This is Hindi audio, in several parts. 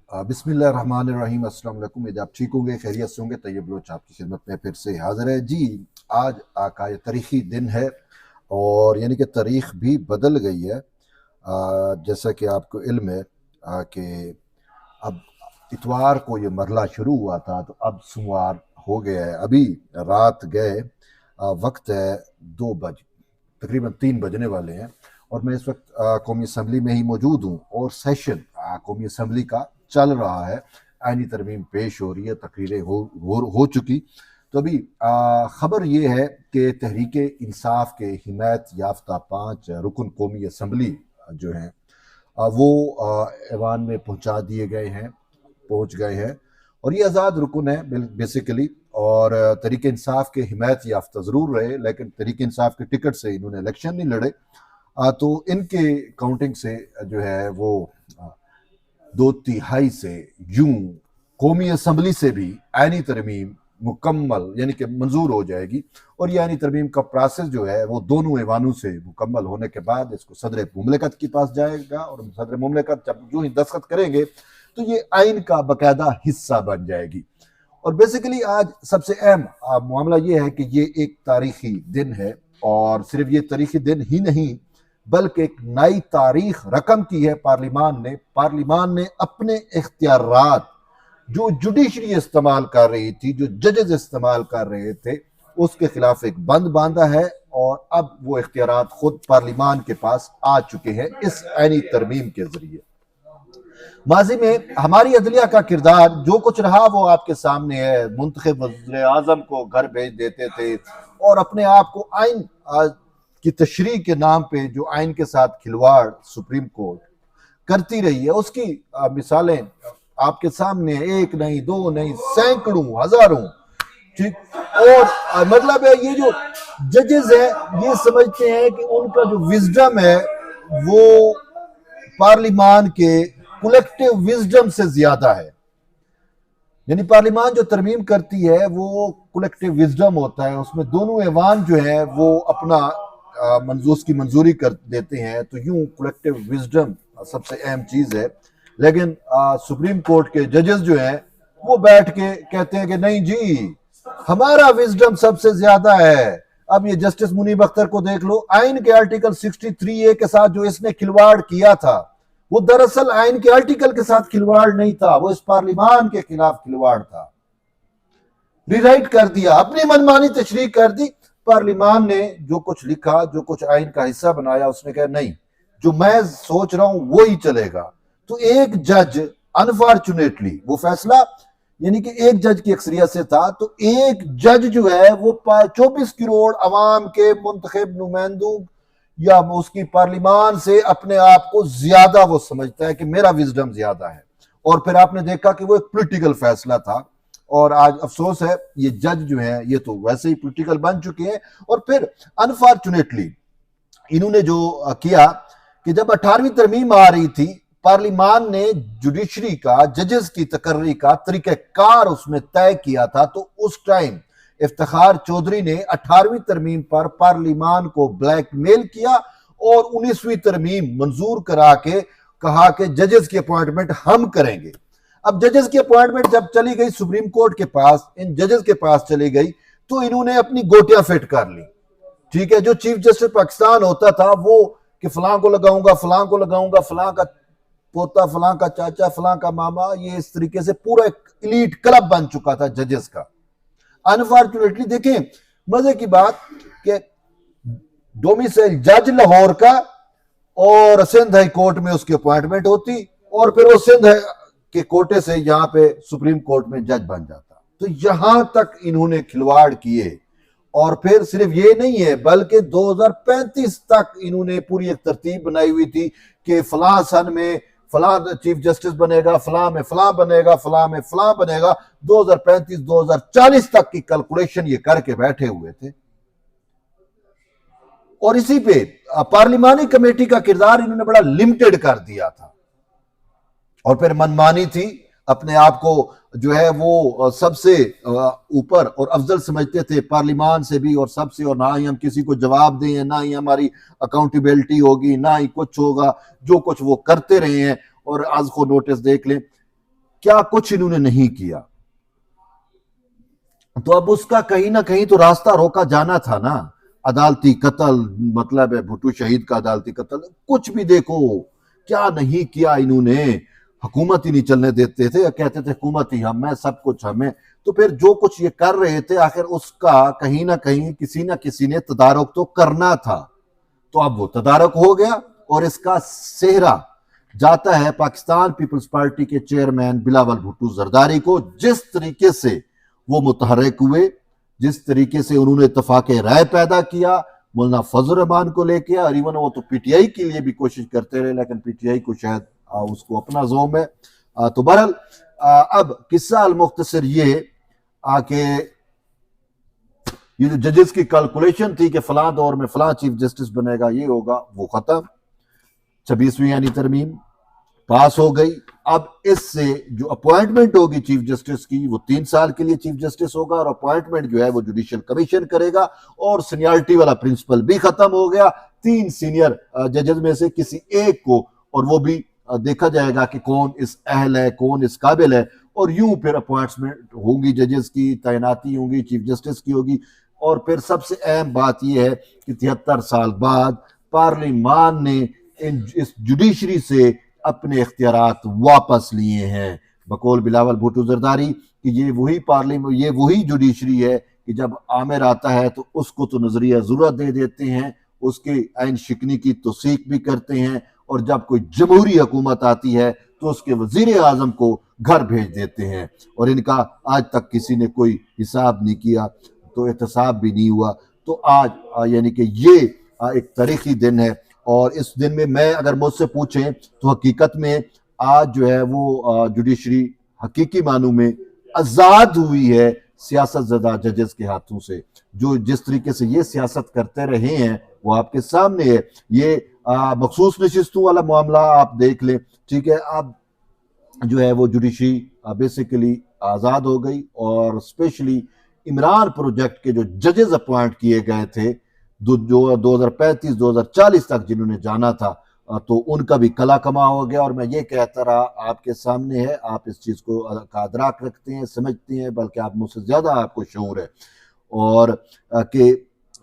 बिस्मिल्लाहिर्रहमानिर्रहीम। अस्सलाम वालेकुम। यदि आप ठीक होंगे, खैरियत से होंगे, तैयब बलोच आपकी खिदमत में फिर से हाजिर है जी। आज का ये तारीख़ी दिन है और यानी कि तारीख़ भी बदल गई है। जैसा कि आपको इल्म है कि अब इतवार को ये मरला शुरू हुआ था, तो अब सोमवार हो गया है। अभी रात गए, वक्त है 2 बज, तकरीबन 3 बजने वाले हैं और मैं इस वक्त कौमी असम्बली में ही मौजूद हूँ और सेशन कौमी असम्बली का चल रहा है। आइनी तरमीम पेश हो रही है, तकरीरें हो चुकी। तो अभी ख़बर ये है कि तहरीक इंसाफ के हिमायत याफ्ता 5 रुकन कौमी असम्बली जो हैं वो ऐवान में पहुँचा दिए गए हैं, पहुँच गए हैं और ये आज़ाद रुकन है बेसिकली। और तहरीक इंसाफ के हिमायत याफ्ता ज़रूर रहे, लेकिन तहरीक इंसाफ के टिकट से इन्होंने इलेक्शन नहीं लड़े। तो इनके काउंटिंग से जो है वो 2/3 से यूं कौमी असम्बली से भी आइनी तरमीम मुकम्मल यानी कि मंजूर हो जाएगी। और ये आइनी तरमीम का प्रोसेस जो है वो दोनों ऐवानों से मुकम्मल होने के बाद इसको सदर मुमलिकत के पास जाएगा और सदर मुमलिकत जब जो ही दस्तखत करेंगे तो ये आइन का बाकायदा हिस्सा बन जाएगी। और बेसिकली आज सबसे अहम मामला ये है कि ये एक तारीखी दिन है और सिर्फ ये तारीखी दिन ही नहीं बल्कि एक नई तारीख रकम की है। पार्लिमान ने अपने इख्तियारात जो जुडिशरी इस्तेमाल कर रही थी, जो जजेस इस्तेमाल कर रहे थे, उसके खिलाफ एक बंद बांधा है और अब वो इख्तियारात खुद पार्लिमान के पास आ चुके हैं इस आइनी तरमीम के जरिए। माजी में हमारी अदलिया का किरदार जो कुछ रहा वो आपके सामने है। मुंतखब वज़ीर आज़म को घर भेज देते थे और अपने आप को आइन की तशरीह के नाम पे जो आइन के साथ खिलवाड़ सुप्रीम कोर्ट करती रही है, उसकी मिसालें आपके सामने, एक नहीं, दो नहीं, सैकड़ों, हजारों। ठीक। और मतलब है ये जो जजेस है ये समझते हैं कि उनका जो विजडम है वो पार्लिमान के कलेक्टिव विजडम से ज्यादा है। यानी पार्लिमान जो तरमीम करती है वो कलेक्टिव विजडम होता है, उसमें दोनों ऐवान जो है वो अपना की मंजूरी कर देते हैं। तो यूं कलेक्टिव विजडम सबसे अहम चीज है। लेकिन सुप्रीम कोर्ट के जजेस जो हैं वो बैठ के कहते हैं कि नहीं जी, हमारा विजडम सबसे ज्यादा है। अब ये जस्टिस मुनीब अख्तर को देख लो, आइन के आर्टिकल 63A के साथ जो इसने खिलवाड़ किया था वो दरअसल आइन के आर्टिकल के साथ खिलवाड़ नहीं था, वो इस पार्लिमान के खिलाफ खिलवाड़ था। रिराइट कर दिया, अपनी मनमानी तशरीह कर दी। पार्लिमान ने जो कुछ लिखा, जो कुछ आइन का हिस्सा बनाया, उसने कहा नहीं, जो मैं सोच रहा हूं वो ही चलेगा। तो एक जज अनफॉर्चुनेटली वो फैसला यानी कि एक जज की अक्सरियत से था, तो एक जज जो है वो 24 करोड़ अवाम के मुंतखब नुमाइंदों या उसकी पार्लिमान से अपने आप को ज्यादा वो समझता है कि मेरा विजडम ज्यादा है। और फिर आपने देखा कि वो एक पॉलिटिकल फैसला था और आज अफसोस है ये जज जो है ये तो वैसे ही पॉलिटिकल बन चुके हैं। और फिर अनफॉर्चुनेटली इन्होंने जो किया कि जब 18वीं तरमीम आ रही थी, पार्लिमान ने जुडिशरी का, जजेस की तकर्री का तरीक़ाकार उसमें तय किया था। तो उस टाइम इफ्तिखार चौधरी ने 18वीं तरमीम पर पार्लिमान को ब्लैकमेल किया और 19वीं तरमीम मंजूर करा के कहा कि जजेस की अपॉइंटमेंट हम करेंगे। अब जजेस की अपॉइंटमेंट जब चली गई सुप्रीम कोर्ट के पास, इन जजेस के पास चली गई, तो इन्होंने अपनी गोटियां फिट कर ली। ठीक है, जो चीफ जस्टिस पाकिस्तान होता था वो कि फलां को लगाऊंगा, फलां को लगाऊंगा, फलां का पोता, फलां का चाचा, फलां का मामा, ये इस तरीके से पूरा एक इलीट क्लब बन चुका था जजेस का। अनफॉर्चुनेटली देखें मजे की बात कि डोमिसाइल जज लाहौर का और सिंध हाई कोर्ट में उसकी अपॉइंटमेंट होती और फिर वो सिंध के कोटे से यहां पे सुप्रीम कोर्ट में जज बन जाता। तो यहां तक इन्होंने खिलवाड़ किए। और फिर सिर्फ ये नहीं है बल्कि 2035 तक इन्होंने पूरी एक तरतीब बनाई हुई थी कि फलां सन में फलां चीफ जस्टिस बनेगा, फलां में फलां बनेगा, फलां में फलां बनेगा। 2035-2040 तक की कैलकुलेशन ये करके बैठे हुए थे। और इसी पे पार्लिमानी कमेटी का किरदार इन्होंने बड़ा लिमिटेड कर दिया था और फिर मनमानी थी। अपने आप को जो है वो सबसे ऊपर और अफजल समझते थे पार्लिमान से भी और सबसे, और ना ही हम किसी को जवाब दें, ना ही हमारी अकाउंटेबिलिटी होगी, ना ही कुछ होगा। जो कुछ वो करते रहे हैं और आज को नोटिस देख लें। क्या कुछ इन्होंने नहीं किया। तो अब उसका कहीं ना कहीं तो रास्ता रोका जाना था ना। अदालती कत्ल, मतलब है भुट्टो शहीद का अदालती कत्ल, कुछ भी देखो क्या नहीं किया इन्होंने। हुकूमत ही नहीं चलने देते थे, कहते थे हुकूमत ही हमें, सब कुछ हमें। तो फिर जो कुछ ये कर रहे थे आखिर उसका कहीं ना कहीं किसी ना किसी ने तदारुक तो करना था। तो अब वो तदारुक हो गया और इसका सेहरा जाता है पाकिस्तान पीपल्स पार्टी के चेयरमैन बिलावल भुट्टो जरदारी को। जिस तरीके से वो मुतहर्रिक हुए, जिस तरीके से उन्होंने इत्तफाक राय पैदा किया मौलाना फजल रहमान को लेके, और इवन वो तो पीटीआई के लिए भी कोशिश करते रहे, लेकिन पीटीआई को शायद उसको अपना जोम है। तो बहरहाल अब किस्सा अल मुख्तसर ये आके ये जो जजेस की कैलकुलेशन थी कि फलां दौर में फलां चीफ जस्टिस बनेगा, ये होगा, वो खत्म। 26वीं यानी तरमीम पास हो गई। अब इससे जो अपॉइंटमेंट होगी चीफ जस्टिस की, वो 3 साल के लिए चीफ जस्टिस होगा, और अपॉइंटमेंट जो है वो जुडिशियल कमीशन करेगा, और सीनियरिटी वाला प्रिंसिपल भी खत्म हो गया। 3 सीनियर जजेस में से किसी एक को, और वो भी देखा जाएगा कि कौन इस अहल है, कौन इस काबिल है, और यूं फिर अपॉइंटमेंट होंगी जजेस की, तैनाती होंगी चीफ जस्टिस की होगी। और फिर सबसे अहम बात यह है कि 73 साल बाद पार्लिमान ने इस जुडिशरी से अपने इख्तियारात वापस लिए हैं। बकौल बिलावल भुट्टो जरदारी कि ये वही पार्लियामेंट, ये वही जुडिशरी है कि जब आमिर आता है तो उसको तो नजरिया जरूरत दे देते हैं, उसके आइन शिकनी की तौसीक भी करते हैं, और जब कोई जमहूरी हुकूमत आती है तो उसके वजीर आजम को घर भेज देते हैं। और इनका आज तक किसी ने कोई हिसाब नहीं किया, तो एहतसाब भी नहीं हुआ। तो आज यानी कि ये एक तारीखी दिन है, और इस दिन में मैं अगर मुझसे पूछें तो हकीकत में आज जो है वो जुडिशरी हकीकी मानों में आज़ाद हुई है सियासत ज़दा जजेस के हाथों से। जो जिस तरीके से ये सियासत करते रहे हैं वो आपके सामने है। ये मखसूस नशिस्तों वाला मामला आप देख लें, ठीक है। अब जो है वो जुडिशरी बेसिकली आज़ाद हो गई, और स्पेशली इमरान प्रोजेक्ट के जो जजेस अपॉइंट किए गए थे जो 2035-2040 तक जिन्होंने जाना था, तो उनका भी कला कमा हो गया। और मैं ये कहता रहा, आपके सामने है, आप इस चीज़ को का अदराक रखते हैं, समझते हैं, बल्कि आप मुझसे ज़्यादा आपको शऊर है। और कि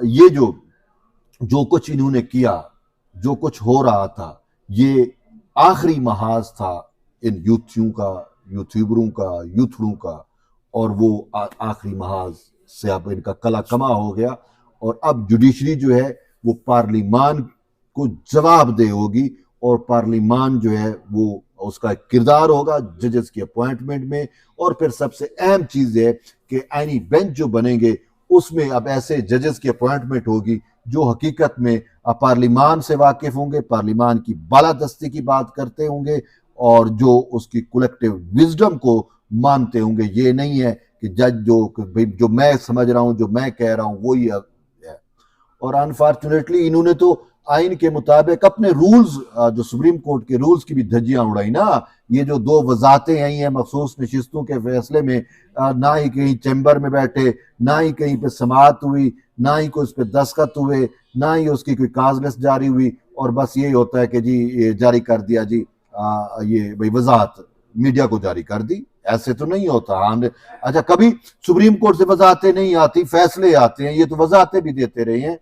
ये जो कुछ इन्होंने किया, जो कुछ हो रहा था, ये आखिरी महाज था इन यूट्यूबरों का, यूथड़ों का, और वो आखिरी महाज से अब इनका कला कमा हो गया। और अब जुडिशरी जो है वो पार्लिमान को जवाबदेह होगी, और पार्लिमान जो है वो उसका किरदार होगा जजेस की अपॉइंटमेंट में। और फिर सबसे अहम चीज़ है कि आईनी बेंच जो बनेंगे उसमें अब ऐसे जजेस की अपॉइंटमेंट होगी जो हकीकत में पार्लिमान से वाकिफ होंगे, पार्लिमान की बालादस्ती की बात करते होंगे, और जो उसकी कलेक्टिव विजडम को मानते होंगे। ये नहीं है कि जज जो मैं समझ रहा हूं, जो मैं कह रहा हूं वो ही है। और अनफॉर्चुनेटली इन्होंने तो आइन के मुताबिक अपने रूल्स, जो सुप्रीम कोर्ट के रूल्स की भी धज्जियां उड़ाई ना। ये जो 2 वजातें आई हैं मखसूस नशिस्तों के फैसले में, ना ही कहीं चैम्बर में बैठे, ना ही कहीं पे समाअत हुई, ना ही कोई उस पर दस्तखत हुए, ना ही उसकी कोई काज लिस्ट जारी हुई, और बस यही होता है कि जी ये जारी कर दिया जी, ये भाई वजाहत मीडिया को जारी कर दी। ऐसे तो नहीं होता। हमने अच्छा कभी सुप्रीम कोर्ट से वजाहतें नहीं आती, फैसले आते हैं, ये तो वजाहतें भी देते रहे हैं।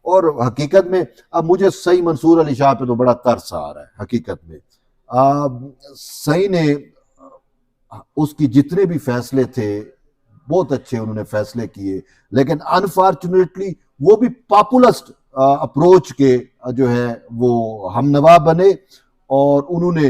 और हकीकत में अब मुझे सही मंसूर अली शाह पे तो बड़ा तरस आ रहा है। हकीकत में सही ने उसकी जितने भी फैसले थे बहुत अच्छे उन्होंने फैसले किए, लेकिन अनफॉर्चुनेटली वो भी पॉपुलिस्ट अप्रोच के जो है वो हमनवा बने, और उन्होंने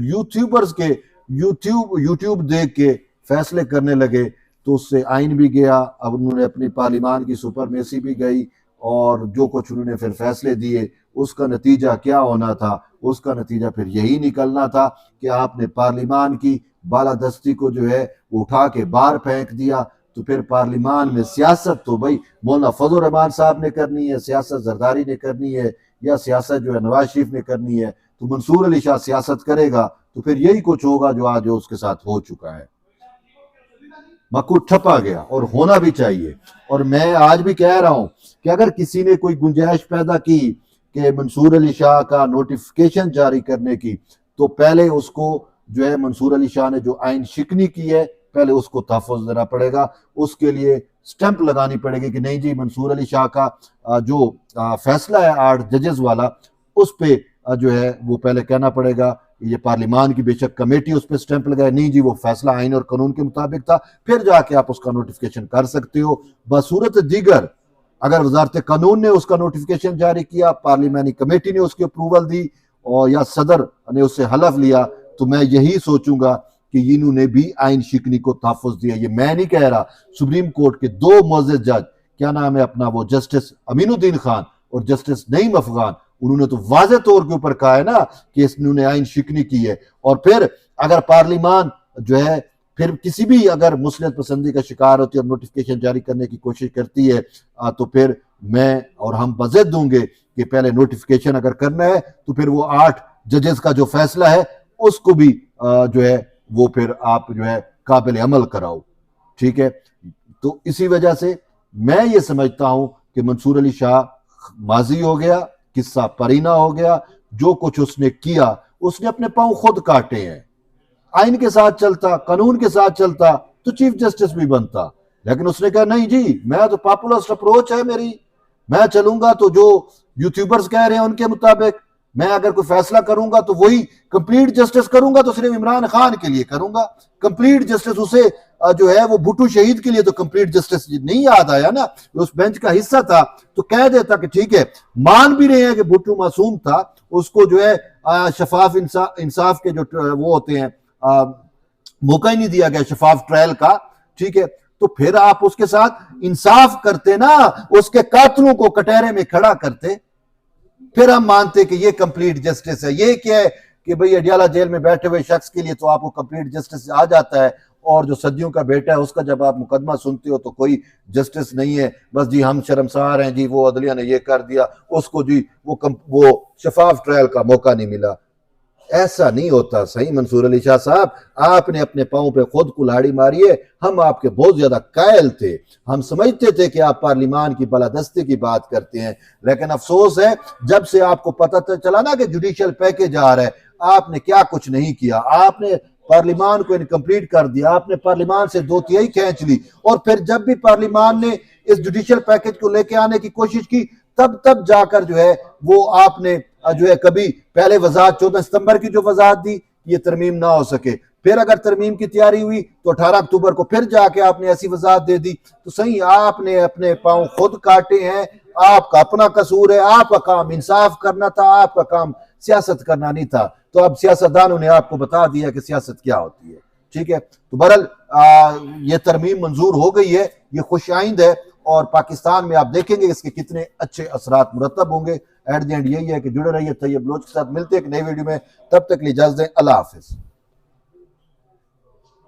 यूट्यूबर्स के यूट्यूब देख के फैसले करने लगे, तो उससे आइन भी गया। अब उन्होंने अपनी पार्लिमान की सुपरमेसी भी गई, और जो कुछ उन्होंने फिर फैसले दिए उसका नतीजा क्या होना था, उसका नतीजा फिर यही निकलना था कि आपने पार्लिमान की बालादस्ती को जो है वो उठा के बाहर फेंक दिया। तो फिर पार्लिमान में सियासत तो भाई मौलाना फजल रहमान साहब ने करनी है, सियासत जरदारी ने करनी है, या सियासत जो है नवाज शरीफ ने करनी है। तो मंसूर अली शाह सियासत करेगा तो फिर यही कुछ होगा जो आज उसके साथ हो चुका है। मक्खू ठपा गया, और होना भी चाहिए। और मैं आज भी कह रहा हूं कि अगर किसी ने कोई गुंजाइश पैदा की कि मंसूर अली शाह का नोटिफिकेशन जारी करने की, तो पहले उसको जो है मंसूर अली शाह ने जो आइन शिकनी की है, पहले उसको तहफ़्फ़ुज़ देना पड़ेगा। उसके लिए स्टैंप लगानी पड़ेगी कि नहीं जी, मंसूर अली शाह का जो फैसला है 8 जजेस वाला, उस पे जो है वो पहले कहना पड़ेगा। ये पार्लिमान की बेशक कमेटी उस पर स्टैंप लगाए, नहीं जी वो फैसला आइन और कानून के मुताबिक था, फिर जाके आप उसका नोटिफिकेशन कर सकते हो। बसूरत दीगर अगर वजारत कानून ने उसका नोटिफिकेशन जारी किया, पार्लिमानी कमेटी ने उसकी अप्रूवल दी और या सदर ने उससे हलफ लिया, तो मैं यही सोचूंगा कि इन्होंने भी आइन शिकनी को तहफ़्फ़ुज़ दिया। ये मैं नहीं कह रहा, सुप्रीम कोर्ट के 2 मुअज़्ज़ज़ जज, क्या नाम है अपना, वो जस्टिस अमीनुद्दीन खान और जस्टिस नईम अफगान, उन्होंने तो वाज़ेह तौर के ऊपर कहा है ना कि इन्होंने आइन शिकनी की है। और फिर अगर पार्लिमान जो है फिर किसी भी अगर मुसलियत पसंदी का शिकार होती है और नोटिफिकेशन जारी करने की कोशिश करती है, तो फिर मैं और हम बज़द दूंगे कि पहले नोटिफिकेशन अगर करना है तो फिर वो 8 जजेस का जो फैसला है उसको भी जो है वो फिर आप जो है काबिल अमल कराओ। ठीक है, तो इसी वजह से मैं ये समझता हूं कि मंसूर अली शाह माजी हो गया, किस्सा परीना हो गया। जो कुछ उसने किया, उसने अपने पांव खुद काटे हैं। आइन के साथ चलता, कानून के साथ चलता तो चीफ जस्टिस भी बनता, लेकिन उसने कहा नहीं जी, मैं तो पॉपुलिस्ट अप्रोच है मेरी, मैं चलूंगा तो जो यूट्यूबर्स कह रहे हैं उनके मुताबिक, मैं अगर कोई फैसला करूंगा तो वही कंप्लीट जस्टिस करूंगा, तो सिर्फ इमरान खान के लिए करूंगा। कंप्लीट जस्टिस उसे जो है वो भुट्टो शहीद के लिए तो कंप्लीट जस्टिस नहीं याद आया ना, उस बेंच का हिस्सा था, तो कह देता कि ठीक है, मान भी रहे हैं कि भुट्टो मासूम था, उसको जो है शफाफ इंसाफ के जो वो होते हैं मौका ही नहीं दिया गया शफाफ ट्रायल का। ठीक है, तो फिर आप उसके साथ इंसाफ करते ना, उसके कातलों को कटहरे में खड़ा करते, फिर हम मानते कि ये कंप्लीट जस्टिस है। ये क्या है कि भाई अडियाला जेल में बैठे हुए शख्स के लिए तो आपको कंप्लीट जस्टिस आ जाता है, और जो सदियों का बेटा है उसका जब आप मुकदमा सुनते हो तो कोई जस्टिस नहीं है, बस जी हम शर्मसार हैं जी, वो अदलिया ने ये कर दिया, उसको जी वो शफाफ ट्रायल का मौका नहीं मिला। ऐसा नहीं होता। सही मंसूर अली शाह साहब, आपने अपने पांव पे खुद कुल्हाड़ी मारी है। हम आपके बहुत ज्यादा कायल थे, हम समझते थे कि आप पार्लिमान की बलादस्ती की बात करते हैं, लेकिन अफसोस है जब से आपको पता चला ना कि जुडिशियल पैकेज आ रहा है, आपने क्या कुछ नहीं किया। आपने पार्लिमान को इनकम्प्लीट कर दिया, आपने पार्लिमान से 2/3 खींच ली, और फिर जब भी पार्लिमान ने इस जुडिशियल पैकेज को लेके आने की कोशिश की, तब जाकर जो है वो आपने जो है कभी पहले वजाहत 14 सितंबर की जो वजाहत दी, ये तरमीम ना हो सके, फिर अगर तरमीम की तैयारी हुई तो 18 अक्टूबर को फिर जाके आपने ऐसी वजाहत दे दी। तो सही, आपने अपने पांव खुद काटे हैं, आपका अपना कसूर है। आपका काम इंसाफ करना था, आपका काम सियासत करना नहीं था। तो अब सियासतदानों ने आपको बता दिया कि सियासत क्या होती है। ठीक है, तो बहरहाल ये तरमीम मंजूर हो गई है, ये खुशाइंद है, और पाकिस्तान में आप देखेंगे इसके कितने अच्छे असरात मुरतब होंगे। एट द एंड यही है कि जुड़े रहिए तैयब बलोच के साथ। मिलते हैं एक नई वीडियो में, तब तक लिए इजाजत दें, अल्लाह हाफिज।